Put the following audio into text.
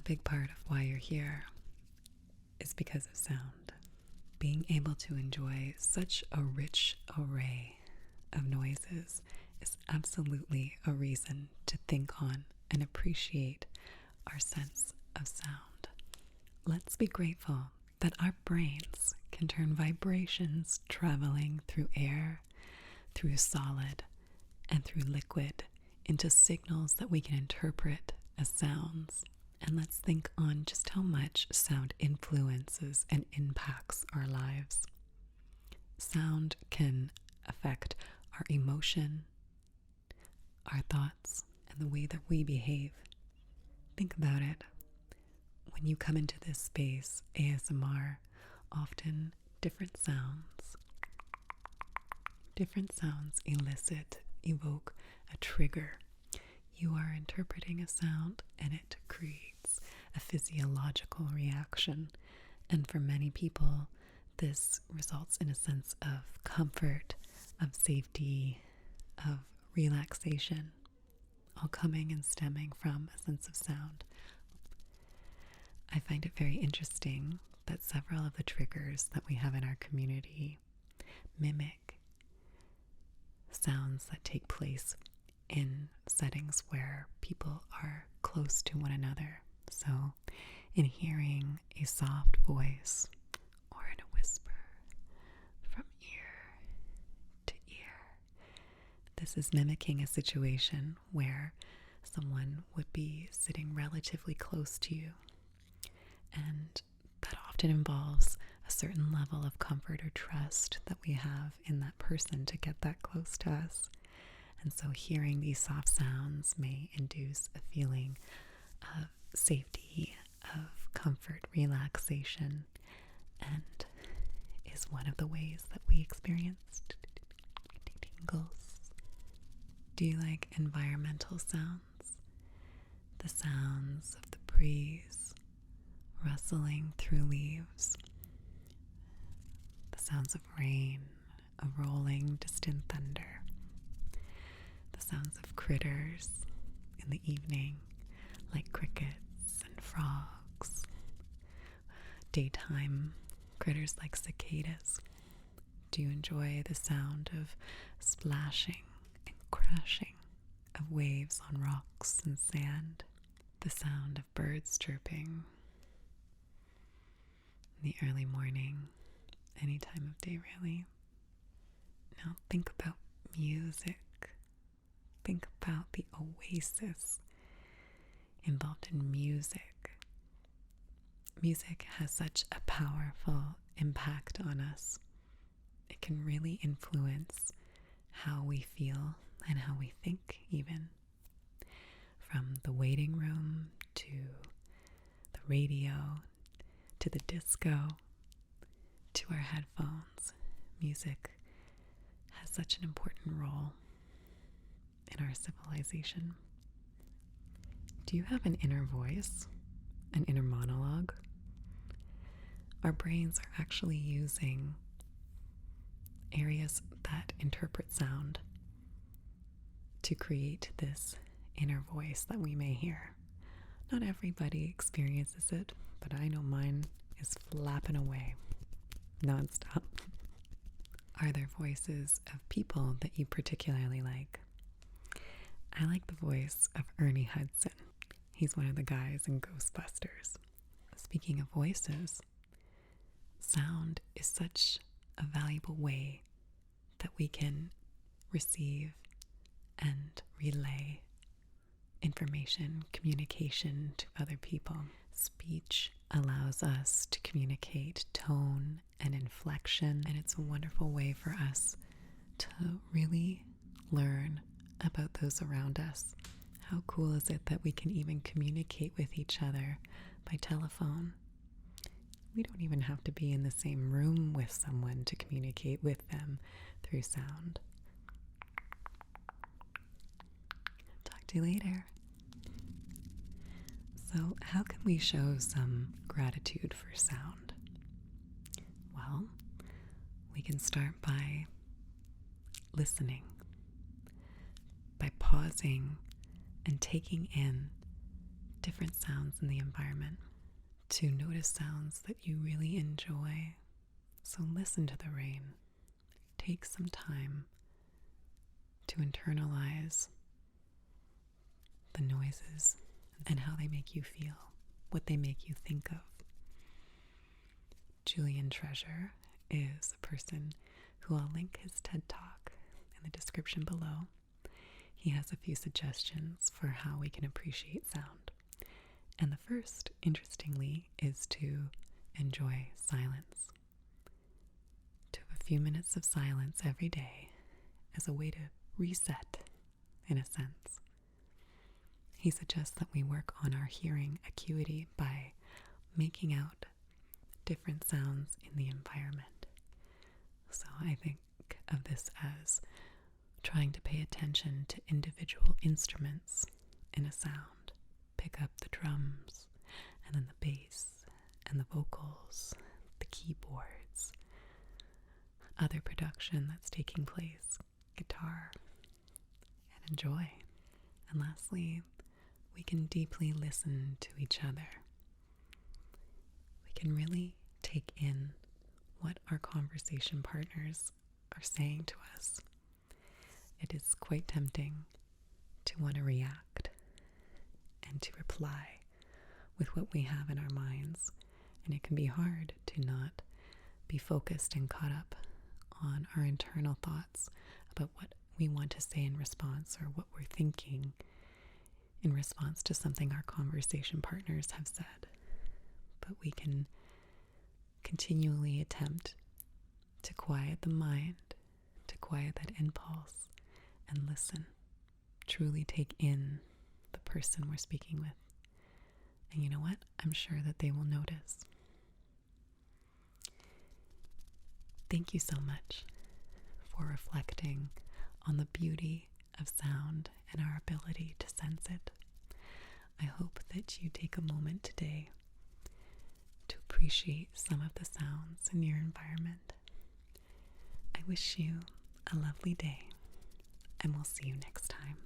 big part of why you're here is because of sound. Being able to enjoy such a rich array of noises is absolutely a reason to think on and appreciate our sense of sound. Let's be grateful that our brains can turn vibrations traveling through air, through solid, and through liquid into signals that we can interpret as sounds. And let's think on just how much sound influences and impacts our lives. Sound can affect our emotion, our thoughts, and the way that we behave. Think about it. When you come into this space, ASMR, often different sounds evoke a trigger. You are interpreting a sound and it creates a physiological reaction. And for many people, this results in a sense of comfort, of safety, of relaxation, all coming and stemming from a sense of sound. I find it very interesting that several of the triggers that we have in our community mimic sounds that take place in settings where people are close to one another. So, in hearing a soft voice or in a whisper from ear to ear, this is mimicking a situation where someone would be sitting relatively close to you. And that often involves a certain level of comfort or trust that we have in that person to get that close to us. And so hearing these soft sounds may induce a feeling of safety, of comfort, relaxation, and is one of the ways that we experience tingles. Do you like environmental sounds? The sounds of the breeze rustling through leaves, the sounds of rain, of rolling distant thunder, the sounds of critters in the evening, like crickets and frogs, daytime critters like cicadas. Do you enjoy the sound of splashing and crashing of waves on rocks and sand? The sound of birds chirping in the early morning, any time of day really. Now think about music. Think about the oasis involved in music. Music has such a powerful impact on us. It can really influence how we feel and how we think even. From the waiting room to the radio to the disco to our headphones, music has such an important role in our civilization. Do you have an inner voice, an inner monologue? Our brains are actually using areas that interpret sound to create this inner voice that we may hear. Not everybody experiences it, but I know mine is flapping away nonstop. Are there voices of people that you particularly like? I like the voice of Ernie Hudson. He's one of the guys in Ghostbusters. Speaking of voices, sound is such a valuable way that we can receive and relay information, communication to other people. Speech allows us to communicate tone and inflection, and it's a wonderful way for us to really learn about those around us. How cool is it that we can even communicate with each other by telephone? We don't even have to be in the same room with someone to communicate with them through sound. Talk to you later. So, how can we show some gratitude for sound? Well, we can start by listening, by pausing and taking in different sounds in the environment, to notice sounds that you really enjoy. So listen to the rain. Take some time to internalize the noises and how they make you feel, what they make you think of. Julian Treasure is a person who I'll link his TED Talk in the description below. He has a few suggestions for how we can appreciate sound. And the first, interestingly, is to enjoy silence. To have a few minutes of silence every day as a way to reset, in a sense. He suggests that we work on our hearing acuity by making out different sounds in the environment. So I think of this as trying to pay attention to individual instruments in a sound. Pick up the drums, and then the bass, and the vocals, the keyboards, other production that's taking place, guitar, and enjoy. And lastly, we can deeply listen to each other. We can really take in what our conversation partners are saying to us. It is quite tempting to want to react and to reply with what we have in our minds. And it can be hard to not be focused and caught up on our internal thoughts about what we want to say in response, or what we're thinking in response to something our conversation partners have said. But we can continually attempt to quiet the mind, to quiet that impulse, and listen. Truly take in the person we're speaking with. And you know what? I'm sure that they will notice. Thank you so much for reflecting on the beauty of sound and our ability to sense it. I hope that you take a moment today to appreciate some of the sounds in your environment. I wish you a lovely day, and we'll see you next time.